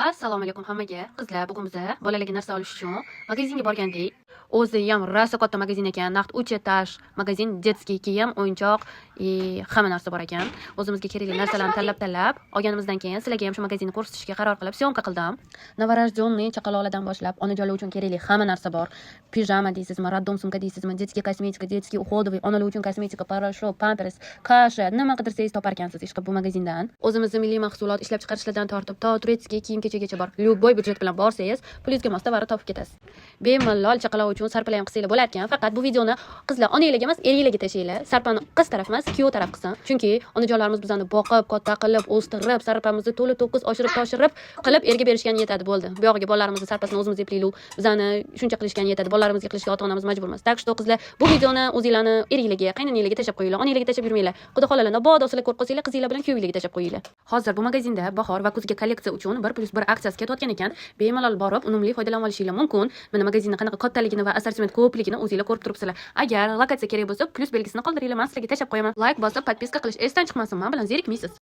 Assalomu alaykum hammaga. Qizlar, bugun biz bolalarga narsa olish uchun magazinga borgandik. O'zi ham rosa katta magazin ekan. Naqd 3 etaj magazin, детский kiyim, o'yinchoq, hamma narsa bor ekan. O'zimizga kerakli narsalarni tanlab olganimizdan keyin sizlarga ham shu magazinni ko'rsatishga qaror qilib syomka qildim. Новорожденный chaqaloqlardan boshlab onajonlar uchun kerakli hamma narsa bor. Pijama deysizmi, роддом sumka deysizmi, детский kosmetika, детский уходовый, onalar uchun kosmetika, порошок, pampers, kasha, nima qidirsangiz topar ekansiz ishqilib bu magazindan. O'zimizning milliy mahsulot ishlab chiqarishlardan tortib to turetskiy kiyim-kechagacha bor. Любой budjet bilan borsangiz, pulingizga mos tovarni topib ketasiz. Bemalol chaqaloq uchun sarpalar ham qilsanglar bo'lar ekan. Faqat bu videoni qizlar onalarga emas, erlarga tashlaylar. Sarpani qiz taraf emas, kuyov taraf qilsin. Chunki onajonlarimiz bizani boqib, katta qilib, o'stirib, sarpamizni to'la to'kis oshirib qilib erga berishgan yetadi bo'ldi. Bu yog'iga bolalarimizni sarpasini o'zimiz eplaylik, bizani shuncha qilishgan yetadi. Bolalarimizga qilishga ota-onamiz majbur emas. Tak что qizlar, bu videoni o'zinglarni eringlarga, qaynonanglarga tashab qo'yinglar. Onanglarga tashab yurmanglar. Xudo xolalar, mabodo sizlar ko'rib qolsanglar, qizinglar bilan kuyovinglarga tashab qo'yinglar. Hozir bu magazinda bahor va kuzgi kolleksiya uchun 1+1 aksiyasi ketayotgan ekan. Bemalol borib, unumli foydalanib olishinglar mumkin. Mana magazinning qanaqa kattaligini va assortiment ko'pligini o'zinglar ko'rib turibsizlar. Agar lokatsiya kerak bo'lsa, plus belgisini qoldiringlar, men sizlarga tashab qo'yaman. Like bosib, podpiska qilish esdan chiqmasin, men bilan zerikmaysiz.